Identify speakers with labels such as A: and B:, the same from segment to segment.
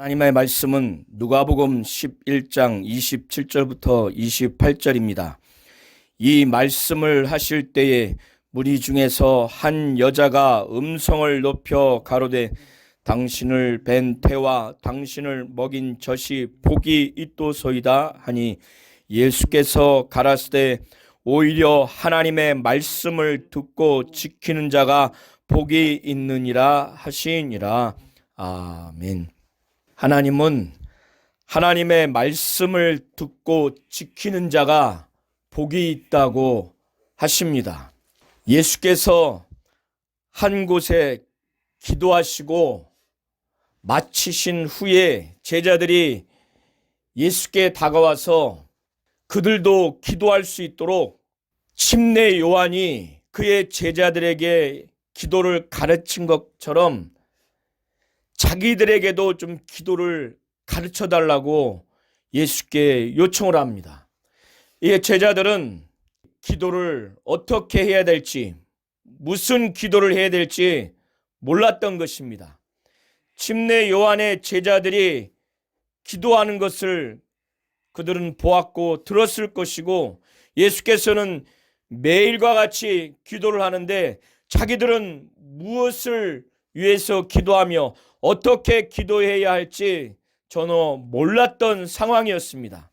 A: 하나님의 말씀은 누가복음 11장 27절부터 28절입니다. 이 말씀을 하실 때에 무리 중에서 한 여자가 음성을 높여 가로되 당신을 뵌 태와 당신을 먹인 젖이 복이 있도소이다 하니 예수께서 가라사대 오히려 하나님의 말씀을 듣고 지키는 자가 복이 있느니라 하시니라. 아멘. 하나님은 하나님의 말씀을 듣고 지키는 자가 복이 있다고 하십니다. 예수께서 한 곳에 기도하시고 마치신 후에 제자들이 예수께 다가와서 그들도 기도할 수 있도록 침례 요한이 그의 제자들에게 기도를 가르친 것처럼 자기들에게도 좀 기도를 가르쳐 달라고 예수께 요청을 합니다. 이 제자들은 기도를 어떻게 해야 될지, 무슨 기도를 해야 될지 몰랐던 것입니다. 침례 요한의 제자들이 기도하는 것을 그들은 보았고 들었을 것이고, 예수께서는 매일과 같이 기도를 하는데 자기들은 무엇을 위해서 기도하며 어떻게 기도해야 할지 전혀 몰랐던 상황이었습니다.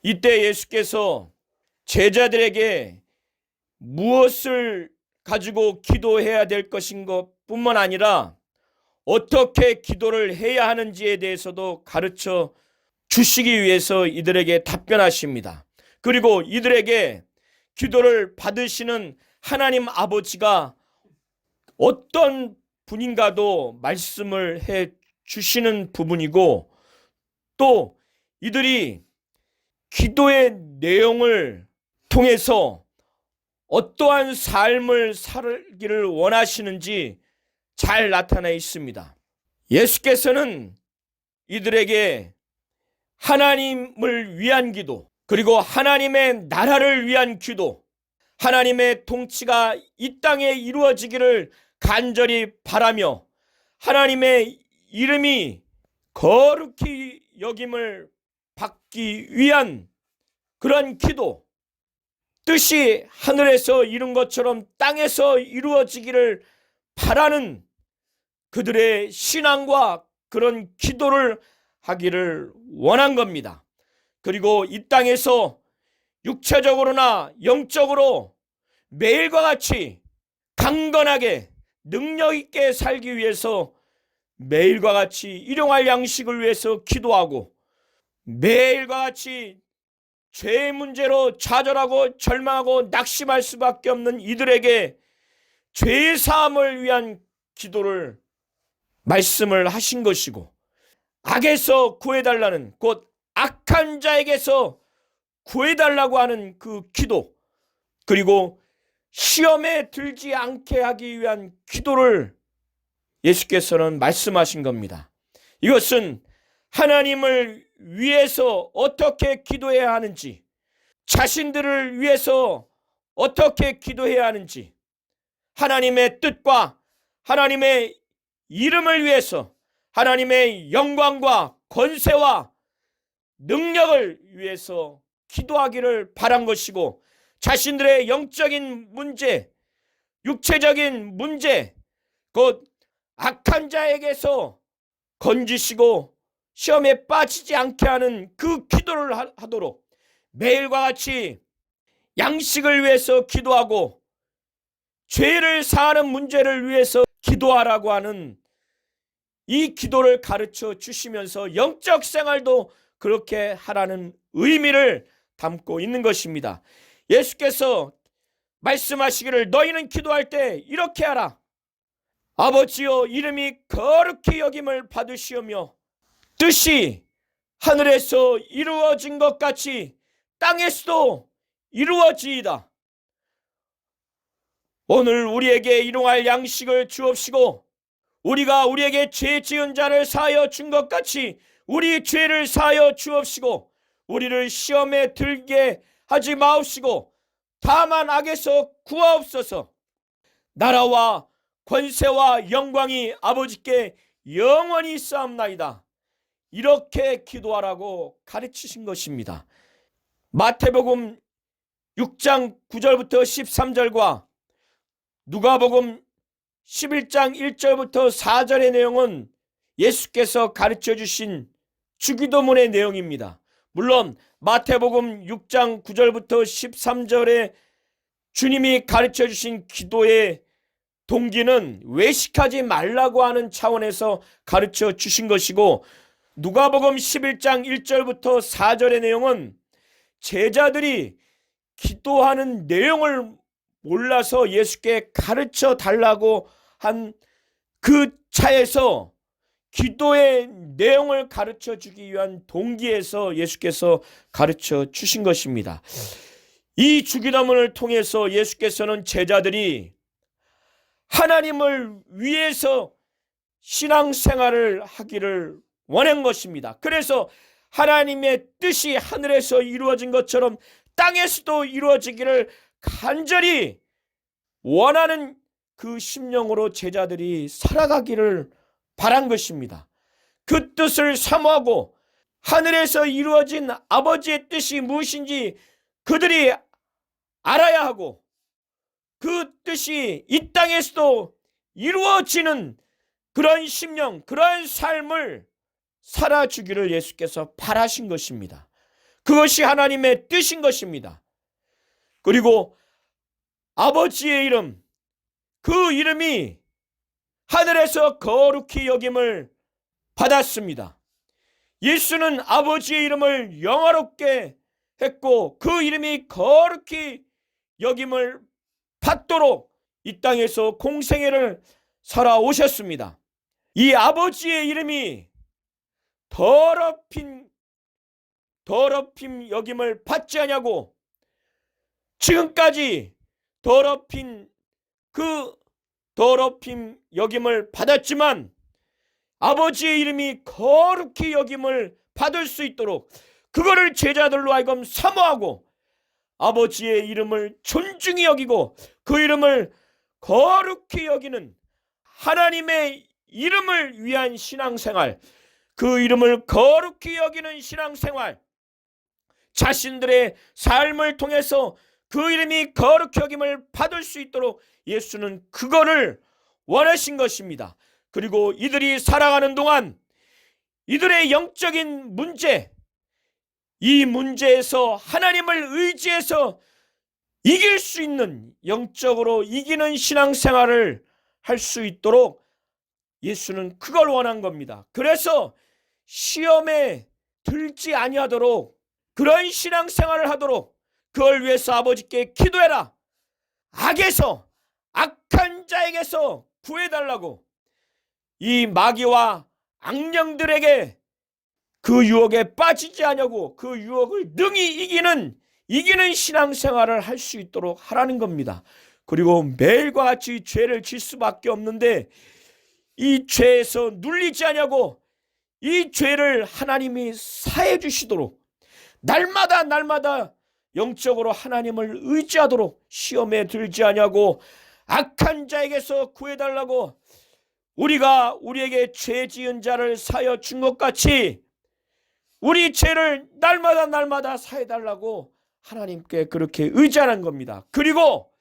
A: 이때 예수께서 제자들에게 무엇을 가지고 기도해야 될 것인 것뿐만 아니라 어떻게 기도를 해야 하는지에 대해서도 가르쳐 주시기 위해서 이들에게 답변하십니다. 그리고 이들에게 기도를 받으시는 하나님 아버지가 어떤 분인가도 말씀을 해 주시는 부분이고, 또 이들이 기도의 내용을 통해서 어떠한 삶을 살기를 원하시는지 잘 나타나 있습니다. 예수께서는 이들에게 하나님을 위한 기도, 그리고 하나님의 나라를 위한 기도, 하나님의 통치가 이 땅에 이루어지기를 간절히 바라며 하나님의 이름이 거룩히 여김을 받기 위한 그런 기도, 뜻이 하늘에서 이룬 것처럼 땅에서 이루어지기를 바라는 그들의 신앙과 그런 기도를 하기를 원한 겁니다. 그리고 이 땅에서 육체적으로나 영적으로 매일과 같이 강건하게 능력 있게 살기 위해서 매일과 같이 일용할 양식을 위해서 기도하고, 매일과 같이 죄의 문제로 좌절하고 절망하고 낙심할 수밖에 없는 이들에게 죄의 사함을 위한 기도를 말씀을 하신 것이고, 악에서 구해달라는, 곧 악한 자에게서 구해달라고 하는 그 기도, 그리고 시험에 들지 않게 하기 위한 기도를 예수께서는 말씀하신 겁니다. 이것은 하나님을 위해서 어떻게 기도해야 하는지, 자신들을 위해서 어떻게 기도해야 하는지, 하나님의 뜻과 하나님의 이름을 위해서 하나님의 영광과 권세와 능력을 위해서 기도하기를 바란 것이고, 자신들의 영적인 문제, 육체적인 문제, 곧 악한 자에게서 건지시고 시험에 빠지지 않게 하는 그 기도를 하도록 매일과 같이 양식을 위해서 기도하고 죄를 사하는 문제를 위해서 기도하라고 하는 이 기도를 가르쳐 주시면서 영적 생활도 그렇게 하라는 의미를 담고 있는 것입니다. 예수께서 말씀하시기를 너희는 기도할 때 이렇게 하라. 아버지여, 이름이 거룩히 여김을 받으시오며 뜻이 하늘에서 이루어진 것 같이 땅에서도 이루어지이다. 오늘 우리에게 일용할 양식을 주옵시고, 우리가 우리에게 죄 지은 자를 사하여 준 것 같이 우리 죄를 사하여 주옵시고, 우리를 시험에 들게 하지 마옵시고 다만 악에서 구하옵소서. 나라와 권세와 영광이 아버지께 영원히 있사옵나이다. 이렇게 기도하라고 가르치신 것입니다. 마태복음 6장 9절부터 13절과 누가복음 11장 1절부터 4절의 내용은 예수께서 가르쳐 주신 주기도문의 내용입니다. 물론 마태복음 6장 9절부터 13절에 주님이 가르쳐 주신 기도의 동기는 외식하지 말라고 하는 차원에서 가르쳐 주신 것이고, 누가복음 11장 1절부터 4절의 내용은 제자들이 기도하는 내용을 몰라서 예수께 가르쳐 달라고 한 그 차에서 기도의 내용을 가르쳐 주기 위한 동기에서 예수께서 가르쳐 주신 것입니다. 이 주기도문을 통해서 예수께서는 제자들이 하나님을 위해서 신앙생활을 하기를 원한 것입니다. 그래서 하나님의 뜻이 하늘에서 이루어진 것처럼 땅에서도 이루어지기를 간절히 원하는 그 심령으로 제자들이 살아가기를 바란 것입니다. 그 뜻을 사모하고 하늘에서 이루어진 아버지의 뜻이 무엇인지 그들이 알아야 하고, 그 뜻이 이 땅에서도 이루어지는 그런 심령, 그런 삶을 살아주기를 예수께서 바라신 것입니다. 그것이 하나님의 뜻인 것입니다. 그리고 아버지의 이름, 그 이름이 하늘에서 거룩히 여김을 받았습니다. 예수는 아버지의 이름을 영화롭게 했고 그 이름이 거룩히 여김을 받도록 이 땅에서 공생애를 살아오셨습니다. 이 아버지의 이름이 더럽힘 여김을 받지 않냐고, 지금까지 더럽힘 여김을 받았지만 아버지의 이름이 거룩히 여김을 받을 수 있도록 그거를 제자들로 하여금 사모하고 아버지의 이름을 존중히 여기고 그 이름을 거룩히 여기는 하나님의 이름을 위한 신앙생활, 그 이름을 거룩히 여기는 신앙생활, 자신들의 삶을 통해서 그 이름이 거룩히 여김을 받을 수 있도록 예수는 그거를 원하신 것입니다. 그리고 이들이 살아가는 동안 이들의 영적인 문제, 이 문제에서 하나님을 의지해서 이길 수 있는, 영적으로 이기는 신앙생활을 할 수 있도록 예수는 그걸 원한 겁니다. 그래서 시험에 들지 아니하도록 그런 신앙생활을 하도록 그걸 위해서 아버지께 기도해라, 악한 자에게서 구해달라고, 이 마귀와 악령들에게 그 유혹에 빠지지 않냐고, 그 유혹을 능히 이기는 신앙생활을 할 수 있도록 하라는 겁니다. 그리고 매일과 같이 죄를 질 수밖에 없는데 이 죄에서 눌리지 않냐고, 이 죄를 하나님이 사해 주시도록 날마다 영적으로 하나님을 의지하도록, 시험에 들지 않냐고, 악한 자에게서 구해달라고, 우리가 우리에게 죄 지은 자를 사하여 준 것 같이 우리 죄를 날마다 사해달라고 하나님께 그렇게 의지하는 겁니다. 그리고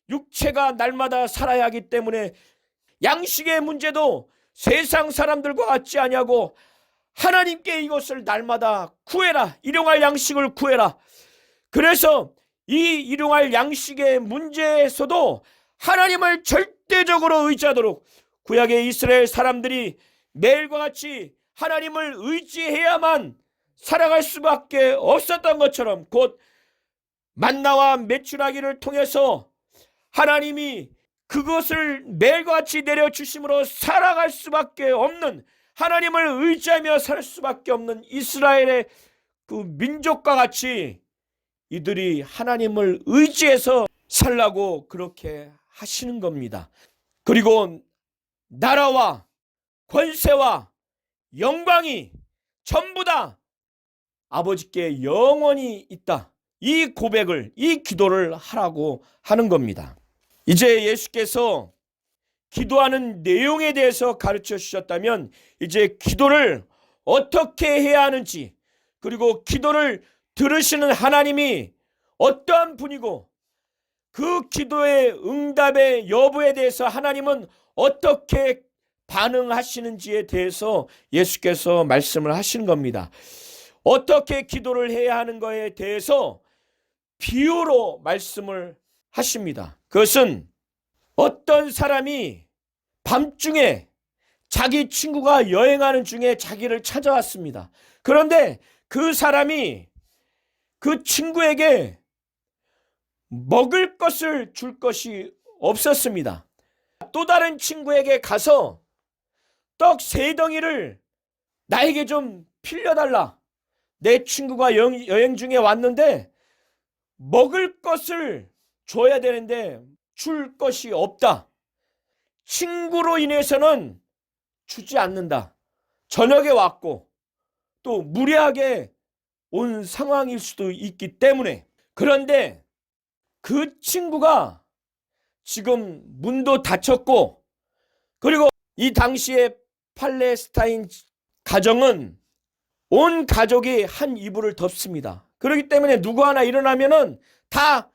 A: 육체가 날마다 살아야 하기 때문에 양식의 문제도 세상 사람들과 같지 아니하고 하나님께 이것을 날마다 구해라, 일용할 양식을 구해라. 그래서 이 일용할 양식의 문제에서도 하나님을 절대적으로 의지하도록, 구약의 이스라엘 사람들이 매일과 같이 하나님을 의지해야만 살아갈 수밖에 없었던 것처럼, 곧 만나와 메추라기를 통해서 하나님이 그것을 매일과 같이 내려주심으로 살아갈 수밖에 없는, 하나님을 의지하며 살 수밖에 없는 이스라엘의 그 민족과 같이 이들이 하나님을 의지해서 살라고 그렇게 하시는 겁니다. 그리고 나라와 권세와 영광이 전부 다 아버지께 영원히 있다, 이 고백을, 이 기도를 하라고 하는 겁니다. 이제 예수께서 기도하는 내용에 대해서 가르쳐 주셨다면 이제 기도를 어떻게 해야 하는지, 그리고 기도를 들으시는 하나님이 어떠한 분이고 그 기도의 응답의 여부에 대해서 하나님은 어떻게 반응하시는지에 대해서 예수께서 말씀을 하시는 겁니다. 어떻게 기도를 해야 하는 것에 대해서 비유로 말씀을 하십니다. 그것은 어떤 사람이 밤중에 자기 친구가 여행하는 중에 자기를 찾아왔습니다. 그런데 그 사람이 그 친구에게 먹을 것을 줄 것이 없었습니다. 또 다른 친구에게 가서 떡 3덩이를 나에게 좀 빌려달라. 내 친구가 여행 중에 왔는데 먹을 것을 줘야 되는데 줄 것이 없다. 친구로 인해서는 주지 않는다. 저녁에 왔고 또 무례하게 온 상황일 수도 있기 때문에. 그런데 그 친구가 지금 문도 닫혔고, 그리고 이 당시에 팔레스타인 가정은 온 가족이 한 이불을 덮습니다. 그렇기 때문에 누구 하나 일어나면은 다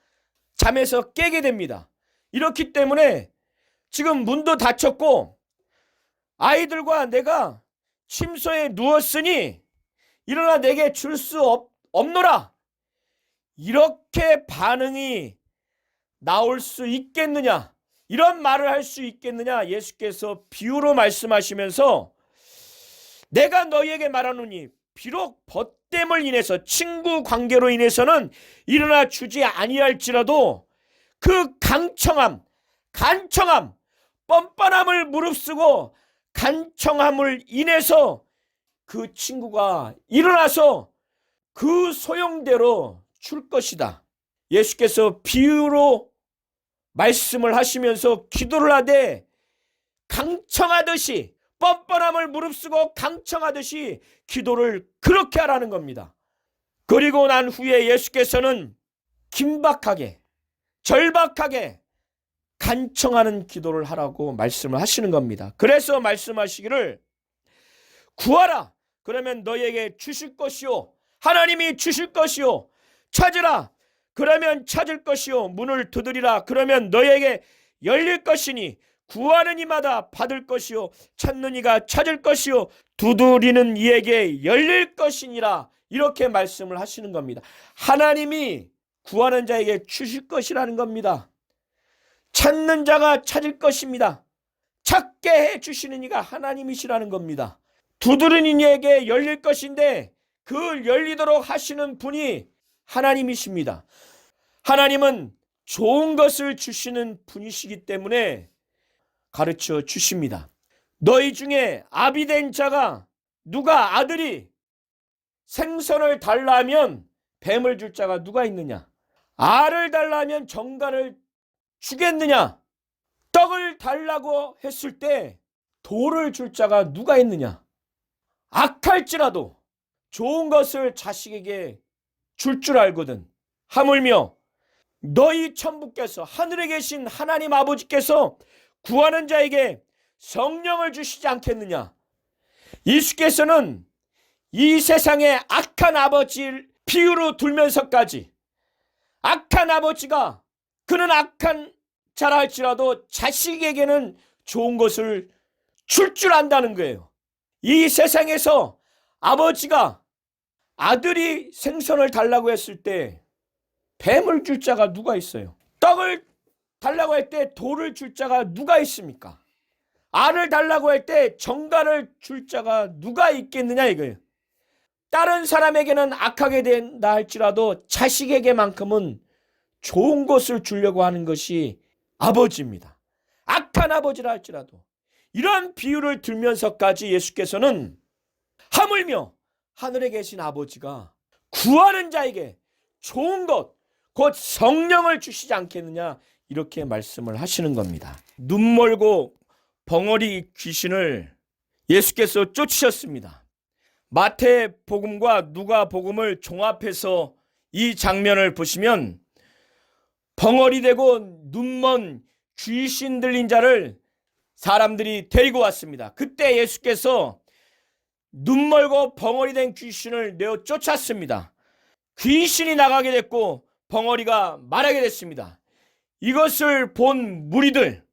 A: 잠에서 깨게 됩니다. 이렇기 때문에 지금 문도 닫혔고 아이들과 내가 침소에 누웠으니 일어나 내게 줄 수 없노라. 이렇게 반응이 나올 수 있겠느냐, 이런 말을 할 수 있겠느냐, 예수께서 비유로 말씀하시면서 내가 너희에게 말하노니 비록 벗됨을 인해서 친구 관계로 인해서는 일어나 주지 아니할지라도 그 간청함, 뻔뻔함을 무릅쓰고 간청함을 인해서 그 친구가 일어나서 그 소용대로 줄 것이다. 예수께서 비유로 말씀을 하시면서 기도를 하되 강청하듯이, 뻔뻔함을 무릅쓰고 강청하듯이 기도를 그렇게 하라는 겁니다. 그리고 난 후에 예수께서는 긴박하게, 절박하게 간청하는 기도를 하라고 말씀을 하시는 겁니다. 그래서 말씀하시기를 구하라, 그러면 너희에게 주실 것이요, 하나님이 주실 것이요, 찾으라, 그러면 찾을 것이요, 문을 두드리라, 그러면 너희에게 열릴 것이니 구하는 이마다 받을 것이요, 찾는 이가 찾을 것이요, 두드리는 이에게 열릴 것이니라. 이렇게 말씀을 하시는 겁니다. 하나님이 구하는 자에게 주실 것이라는 겁니다. 찾는 자가 찾을 것입니다. 찾게 해주시는 이가 하나님이시라는 겁니다. 두드리는 이에게 열릴 것인데 그 열리도록 하시는 분이 하나님이십니다. 하나님은 좋은 것을 주시는 분이시기 때문에 가르쳐 주십니다. 너희 중에 아비된 자가 누가 아들이 생선을 달라 하면 뱀을 줄 자가 누가 있느냐? 알을 달라 하면 정갈을 주겠느냐? 떡을 달라고 했을 때 돌을 줄 자가 누가 있느냐? 악할지라도 좋은 것을 자식에게 줄 줄 알거든. 하물며 너희 천부께서, 하늘에 계신 하나님 아버지께서 구하는 자에게 성령을 주시지 않겠느냐? 예수께서는 이 세상에 악한 아버지를 비유로 들면서까지, 악한 아버지가 그는 악한 자라 할지라도 자식에게는 좋은 것을 줄 안다는 거예요. 이 세상에서 아버지가 아들이 생선을 달라고 했을 때 뱀을 줄 자가 누가 있어요? 떡을 달라고 할 때 돌을 줄 자가 누가 있습니까? 알을 달라고 할 때 정갈을 줄 자가 누가 있겠느냐 이거예요. 다른 사람에게는 악하게 된다 할지라도 자식에게만큼은 좋은 것을 주려고 하는 것이 아버지입니다. 악한 아버지라 할지라도. 이런 비유를 들면서까지 예수께서는 하물며 하늘에 계신 아버지가 구하는 자에게 좋은 것, 곧 성령을 주시지 않겠느냐, 이렇게 말씀을 하시는 겁니다. 눈멀고 벙어리 귀신을 예수께서 쫓으셨습니다. 마태복음과 누가복음을 종합해서 이 장면을 보시면 벙어리 되고 눈먼 귀신 들린 자를 사람들이 데리고 왔습니다. 그때 예수께서 눈멀고 벙어리 된 귀신을 내어 쫓았습니다. 귀신이 나가게 됐고 벙어리가 말하게 됐습니다. 이것을 본 무리들,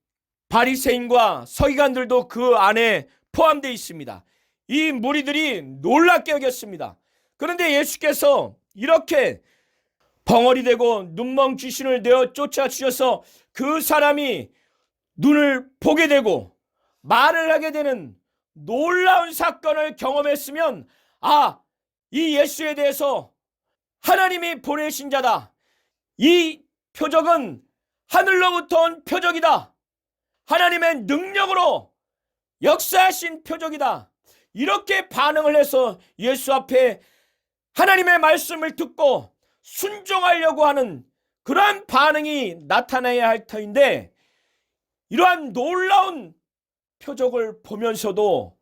A: 바리새인과 서기관들도 그 안에 포함되어 있습니다. 이 무리들이 놀랍게 여겼습니다. 그런데 예수께서 이렇게 벙어리 되고 눈먼 귀신을 내어 쫓아주셔서 그 사람이 눈을 보게 되고 말을 하게 되는 놀라운 사건을 경험했으면, 이 예수에 대해서 하나님이 보내신 자다. 이 표적은 하늘로부터 온 표적이다. 하나님의 능력으로 역사하신 표적이다. 이렇게 반응을 해서 예수 앞에 하나님의 말씀을 듣고 순종하려고 하는 그러한 반응이 나타나야 할 터인데, 이러한 놀라운 표적을 보면서도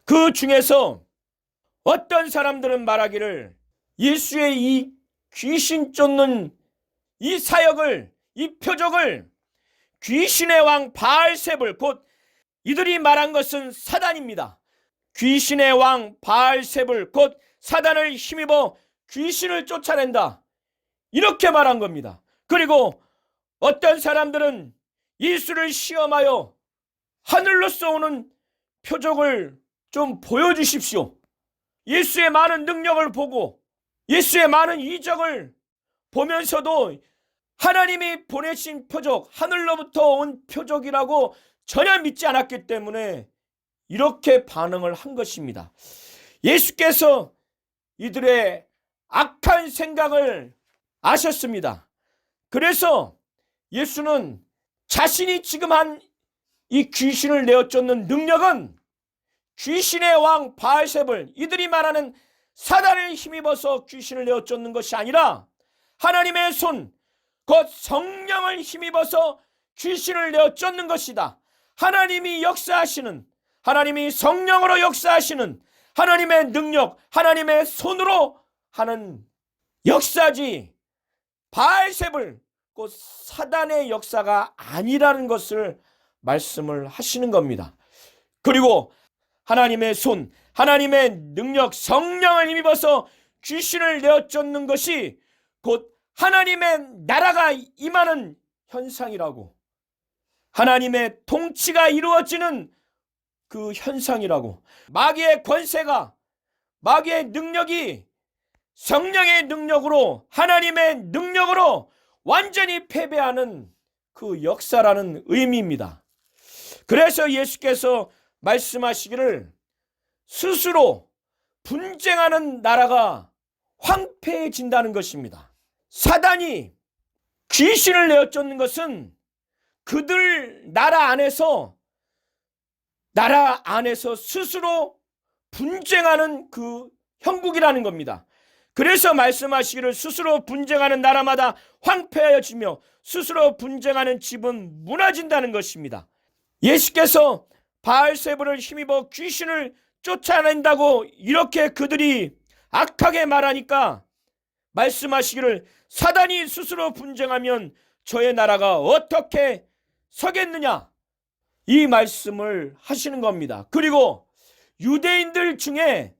A: 그 중에서 어떤 사람들은 말하기를 예수의 이 귀신 쫓는 이 사역을, 이 표적을 귀신의 왕 바알세불, 곧 이들이 말한 것은 사단입니다. 귀신의 왕 바알세불, 곧 사단을 힘입어 귀신을 쫓아낸다, 이렇게 말한 겁니다. 그리고 어떤 사람들은 예수를 시험하여 하늘로서 오는 표적을 좀 보여주십시오. 예수의 많은 능력을 보고 예수의 많은 이적을 보면서도 하나님이 보내신 표적, 하늘로부터 온 표적이라고 전혀 믿지 않았기 때문에 이렇게 반응을 한 것입니다. 예수께서 이들의 악한 생각을 아셨습니다. 그래서 예수는 자신이 지금 한 이 귀신을 내어 쫓는 능력은 귀신의 왕 바알세불, 이들이 말하는 사단을 힘입어서 귀신을 내어 쫓는 것이 아니라 하나님의 손, 곧 성령을 힘입어서 귀신을 내어 쫓는 것이다. 하나님이 역사하시는, 하나님이 성령으로 역사하시는 하나님의 능력, 하나님의 손으로 하는 역사지 바알세불, 곧 사단의 역사가 아니라는 것을 말씀을 하시는 겁니다. 그리고 하나님의 손, 하나님의 능력, 성령을 힘입어서 귀신을 내어 쫓는 것이 곧 하나님의 나라가 임하는 현상이라고, 하나님의 통치가 이루어지는 그 현상이라고, 마귀의 권세가, 마귀의 능력이 성령의 능력으로, 하나님의 능력으로 완전히 패배하는 그 역사라는 의미입니다. 그래서 예수께서 말씀하시기를 스스로 분쟁하는 나라가 황폐해진다는 것입니다. 사단이 귀신을 내어 쫓는 것은 그들 나라 안에서 스스로 분쟁하는 그 형국이라는 겁니다. 그래서 말씀하시기를 스스로 분쟁하는 나라마다 황폐하여지며 스스로 분쟁하는 집은 무너진다는 것입니다. 예수께서 바알세불을 힘입어 귀신을 쫓아낸다고 이렇게 그들이 악하게 말하니까 말씀하시기를 사단이 스스로 분쟁하면 저의 나라가 어떻게 서겠느냐, 이 말씀을 하시는 겁니다. 그리고 유대인들 중에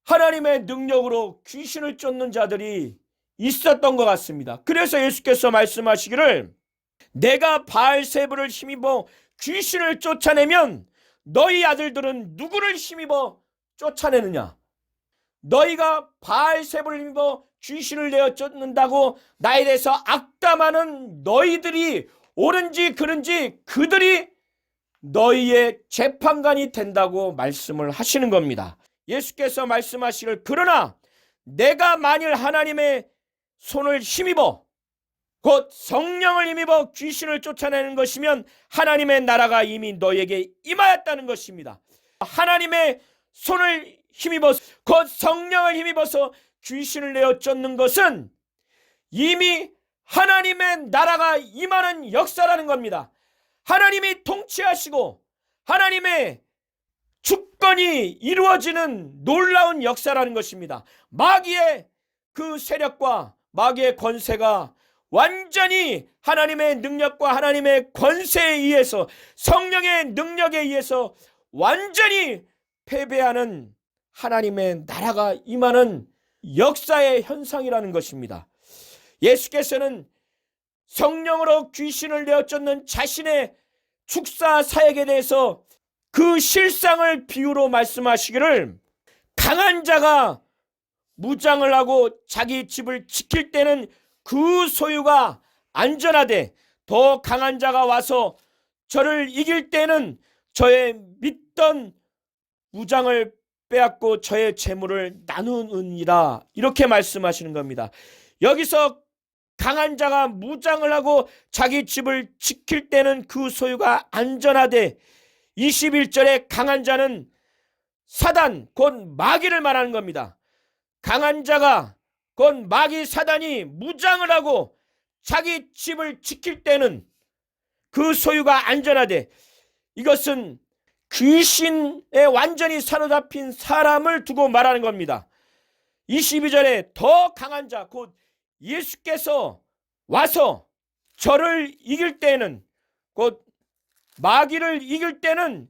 A: 하나님의 능력으로 귀신을 쫓는 자들이 있었던 것 같습니다. 그래서 예수께서 말씀하시기를 내가 바알세불을 힘입어 귀신을 쫓아내면 너희 아들들은 누구를 힘입어 쫓아내느냐? 너희가 바알세불을 힘입어 귀신을 내어 쫓는다고 나에 대해서 악담하는 너희들이 옳은지 그른지 그들이 너희의 재판관이 된다고 말씀을 하시는 겁니다. 예수께서 말씀하시기를 그러나 내가 만일 하나님의 손을 힘입어 곧 성령을 힘입어 귀신을 쫓아내는 것이면 하나님의 나라가 이미 너희에게 임하였다는 것입니다. 하나님의 손을 힘입어 곧 성령을 힘입어서 귀신을 내어 쫓는 것은 이미 하나님의 나라가 임하는 역사라는 겁니다. 하나님이 통치하시고 하나님의 주권이 이루어지는 놀라운 역사라는 것입니다. 마귀의 그 세력과 마귀의 권세가 완전히 하나님의 능력과 하나님의 권세에 의해서, 성령의 능력에 의해서 완전히 패배하는 하나님의 나라가 임하는 역사의 현상이라는 것입니다. 예수께서는 성령으로 귀신을 내어쫓는 자신의 축사 사역에 대해서 그 실상을 비유로 말씀하시기를, 강한 자가 무장을 하고 자기 집을 지킬 때는 그 소유가 안전하되, 더 강한 자가 와서 저를 이길 때는 저의 믿던 무장을 빼앗고 저의 재물을 나누느니라, 이렇게 말씀하시는 겁니다. 여기서 강한 자가 무장을 하고 자기 집을 지킬 때는 그 소유가 안전하되, 21절에 강한 자는 사단 곧 마귀를 말하는 겁니다. 강한 자가 곧 마귀 사단이 무장을 하고 자기 집을 지킬 때는 그 소유가 안전하되, 이것은 귀신에 완전히 사로잡힌 사람을 두고 말하는 겁니다. 22절에 더 강한 자 곧 예수께서 와서 저를 이길 때는, 곧 마귀를 이길 때는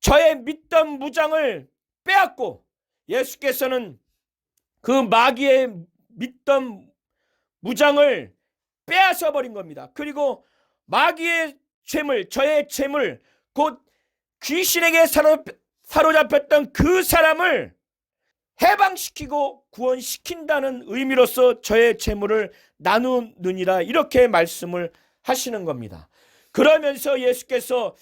A: 저의 믿던 무장을 빼앗고, 예수께서는 그 마귀의 믿던 무장을 빼앗아 버린 겁니다. 그리고 마귀의 재물, 저의 재물, 곧 귀신에게 사로잡혔던 그 사람을 해방시키고 구원시킨다는 의미로서 저의 재물을 나누느니라, 이렇게 말씀을 하시는 겁니다. 그러면서 예수께서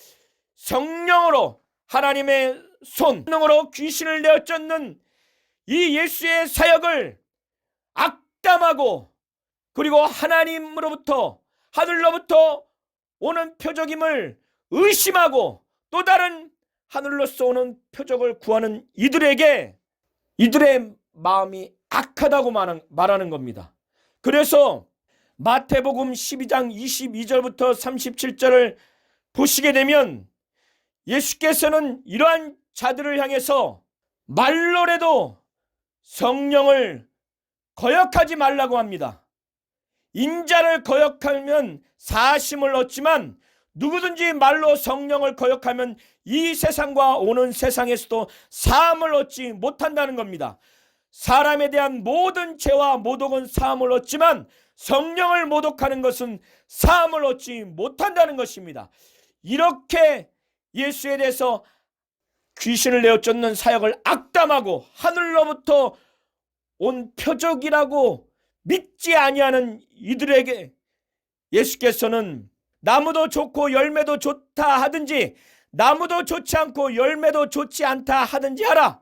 A: 성령으로, 하나님의 손으로 귀신을 내어쫓는 이 예수의 사역을 악담하고, 그리고 하나님으로부터, 하늘로부터 오는 표적임을 의심하고 또 다른 하늘로서 오는 표적을 구하는 이들에게 이들의 마음이 악하다고 말하는 겁니다. 그래서 마태복음 12장 22절부터 37절을 보시게 되면 예수께서는 이러한 자들을 향해서 말로라도 성령을 거역하지 말라고 합니다. 인자를 거역하면 사심을 얻지만 누구든지 말로 성령을 거역하면 이 세상과 오는 세상에서도 사함을 얻지 못한다는 겁니다. 사람에 대한 모든 죄와 모독은 사함을 얻지만 성령을 모독하는 것은 사함을 얻지 못한다는 것입니다. 이렇게 예수에 대해서 귀신을 내어쫓는 사역을 악담하고 하늘로부터 온 표적이라고 믿지 아니하는 이들에게 예수께서는 나무도 좋고 열매도 좋다 하든지 나무도 좋지 않고 열매도 좋지 않다 하든지 하라.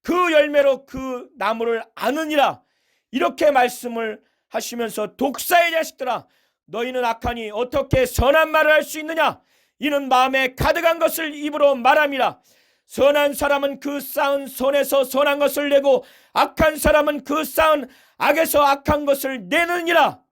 A: 그 열매로 그 나무를 아느니라. 이렇게 말씀을 하시면서 독사의 자식들아, 너희는 악하니 어떻게 선한 말을 할 수 있느냐? 이는 마음에 가득한 것을 입으로 말함이라. 선한 사람은 그 쌓은 손에서 선한 것을 내고 악한 사람은 그 쌓은 악에서 악한 것을 내느니라.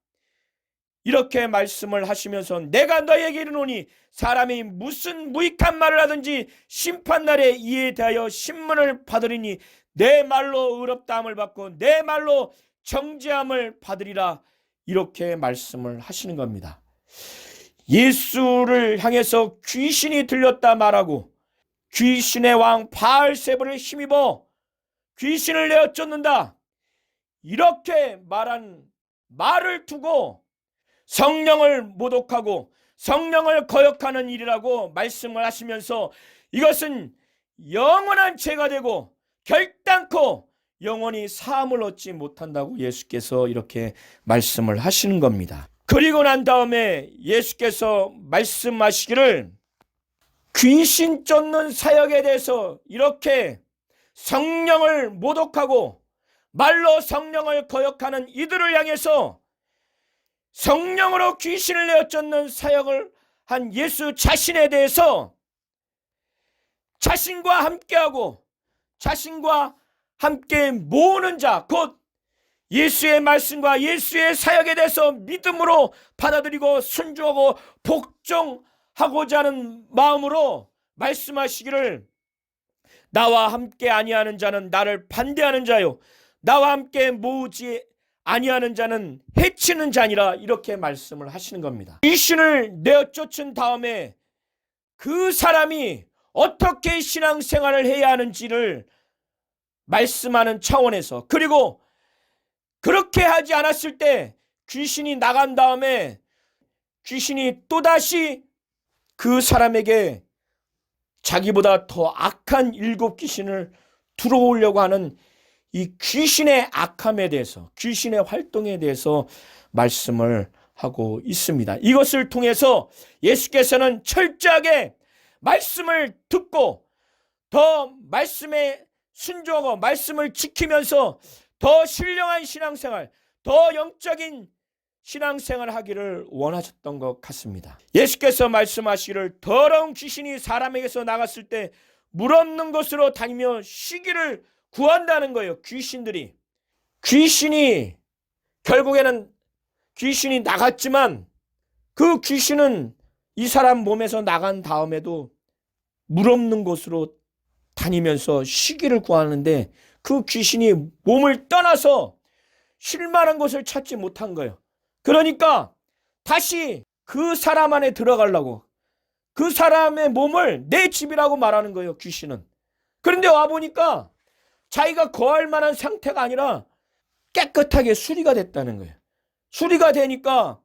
A: 이렇게 말씀을 하시면서 내가 너희에게 이르노니 사람이 무슨 무익한 말을 하든지 심판날에 이에 대하여 신문을 받으리니 내 말로 의롭다함을 받고 내 말로 정죄함을 받으리라. 이렇게 말씀을 하시는 겁니다. 예수를 향해서 귀신이 들렸다 말하고 귀신의 왕 바알세불을 힘입어 귀신을 내어쫓는다, 이렇게 말한 말을 두고 성령을 모독하고 성령을 거역하는 일이라고 말씀을 하시면서 이것은 영원한 죄가 되고 결단코 영원히 사함을 얻지 못한다고 예수께서 이렇게 말씀을 하시는 겁니다. 그리고 난 다음에 예수께서 말씀하시기를 귀신 쫓는 사역에 대해서 이렇게 성령을 모독하고 말로 성령을 거역하는 이들을 향해서 성령으로 귀신을 내어쫓는 사역을 한 예수 자신에 대해서 자신과 함께하고 자신과 함께 모으는 자, 곧 예수의 말씀과 예수의 사역에 대해서 믿음으로 받아들이고 순종하고 복종하고자 하는 마음으로 말씀하시기를 나와 함께 아니하는 자는 나를 반대하는 자요 나와 함께 모으지 아니하는 자는 해치는 자니라. 이렇게 말씀을 하시는 겁니다. 귀신을 내어쫓은 다음에 그 사람이 어떻게 신앙생활을 해야 하는지를 말씀하는 차원에서, 그리고 그렇게 하지 않았을 때 귀신이 나간 다음에 귀신이 또다시 그 사람에게 자기보다 더 악한 7 귀신을 들어오려고 하는 이 귀신의 악함에 대해서, 귀신의 활동에 대해서 말씀을 하고 있습니다. 이것을 통해서 예수께서는 철저하게 말씀을 듣고 더 말씀에 순종하고 말씀을 지키면서 더 신령한 신앙생활, 더 영적인 신앙생활을 하기를 원하셨던 것 같습니다. 예수께서 말씀하시기를 더러운 귀신이 사람에게서 나갔을 때 물 없는 곳으로 다니며 쉬기를 구한다는 거예요. 귀신이 결국에는 귀신이 나갔지만 그 귀신은 이 사람 몸에서 나간 다음에도 물 없는 곳으로 다니면서 쉬기를 구하는데 그 귀신이 몸을 떠나서 쉴 만한 곳을 찾지 못한 거예요. 그러니까 다시 그 사람 안에 들어가려고 그 사람의 몸을 내 집이라고 말하는 거예요, 귀신은. 그런데 와보니까 자기가 거할 만한 상태가 아니라 깨끗하게 수리가 됐다는 거예요. 수리가 되니까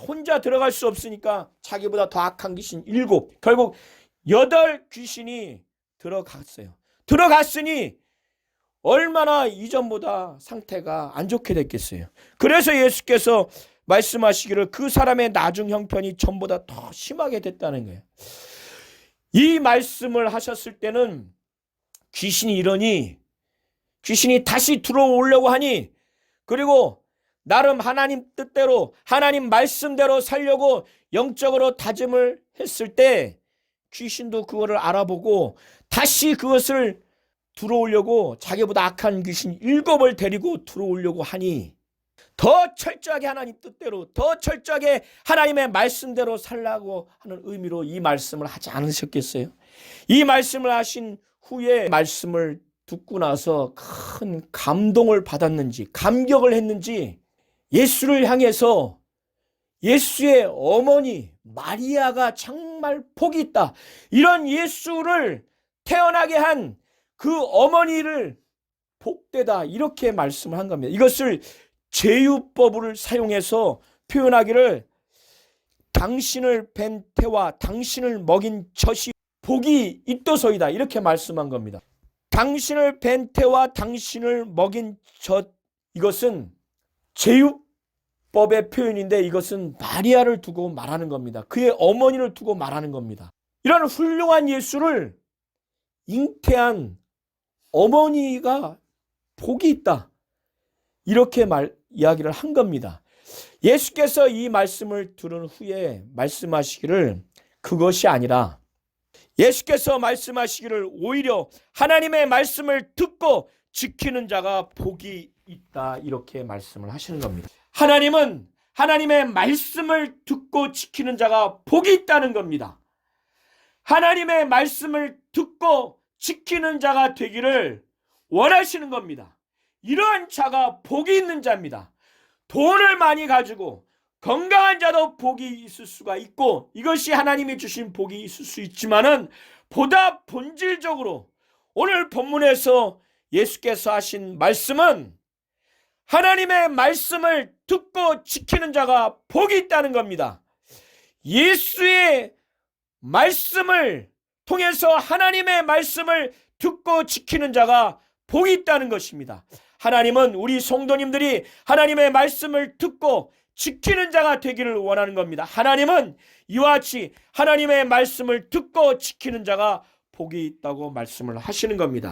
A: 혼자 들어갈 수 없으니까 자기보다 더 악한 귀신 7, 결국 8 귀신이 들어갔어요. 들어갔으니 얼마나 이전보다 상태가 안 좋게 됐겠어요. 그래서 예수께서 말씀하시기를 그 사람의 나중 형편이 전보다 더 심하게 됐다는 거예요. 이 말씀을 하셨을 때는 귀신이 이러니, 귀신이 다시 들어오려고 하니, 그리고 나름 하나님 뜻대로 하나님 말씀대로 살려고 영적으로 다짐을 했을 때 귀신도 그거를 알아보고 다시 그것을 들어오려고 자기보다 악한 귀신 7을 데리고 들어오려고 하니 더 철저하게 하나님 뜻대로, 더 철저하게 하나님의 말씀대로 살라고 하는 의미로 이 말씀을 하지 않으셨겠어요? 이 말씀을 하신 후에 말씀을 듣고 나서 큰 감동을 받았는지, 감격을 했는지 예수를 향해서 예수의 어머니 마리아가 정말 복이 있다, 이런 예수를 태어나게 한 그 어머니를 복되다, 이렇게 말씀을 한 겁니다. 이것을 제유법을 사용해서 표현하기를 당신을 뵌 태와 당신을 먹인 젖이 복이 있도소이다, 이렇게 말씀한 겁니다. 당신을 뵌 태와 당신을 먹인 젖, 이것은 제유법의 표현인데 이것은 마리아를 두고 말하는 겁니다. 그의 어머니를 두고 말하는 겁니다. 이런 훌륭한 예수를 잉태한 어머니가 복이 있다, 이렇게 이야기를 한 겁니다. 예수께서 이 말씀을 들은 후에 말씀하시기를 그것이 아니라 예수께서 말씀하시기를 오히려 하나님의 말씀을 듣고 지키는 자가 복이 있다, 이렇게 말씀을 하시는 겁니다. 하나님은 하나님의 말씀을 듣고 지키는 자가 복이 있다는 겁니다. 하나님의 말씀을 듣고 지키는 자가 되기를 원하시는 겁니다. 이러한 자가 복이 있는 자입니다. 돈을 많이 가지고 건강한 자도 복이 있을 수가 있고 이것이 하나님이 주신 복이 있을 수 있지만은 보다 본질적으로 오늘 본문에서 예수께서 하신 말씀은 하나님의 말씀을 듣고 지키는 자가 복이 있다는 겁니다. 예수의 말씀을 통해서 하나님의 말씀을 듣고 지키는 자가 복이 있다는 것입니다. 하나님은 우리 성도님들이 하나님의 말씀을 듣고 지키는 자가 되기를 원하는 겁니다. 하나님은 이와 같이 하나님의 말씀을 듣고 지키는 자가 복이 있다고 말씀을 하시는 겁니다.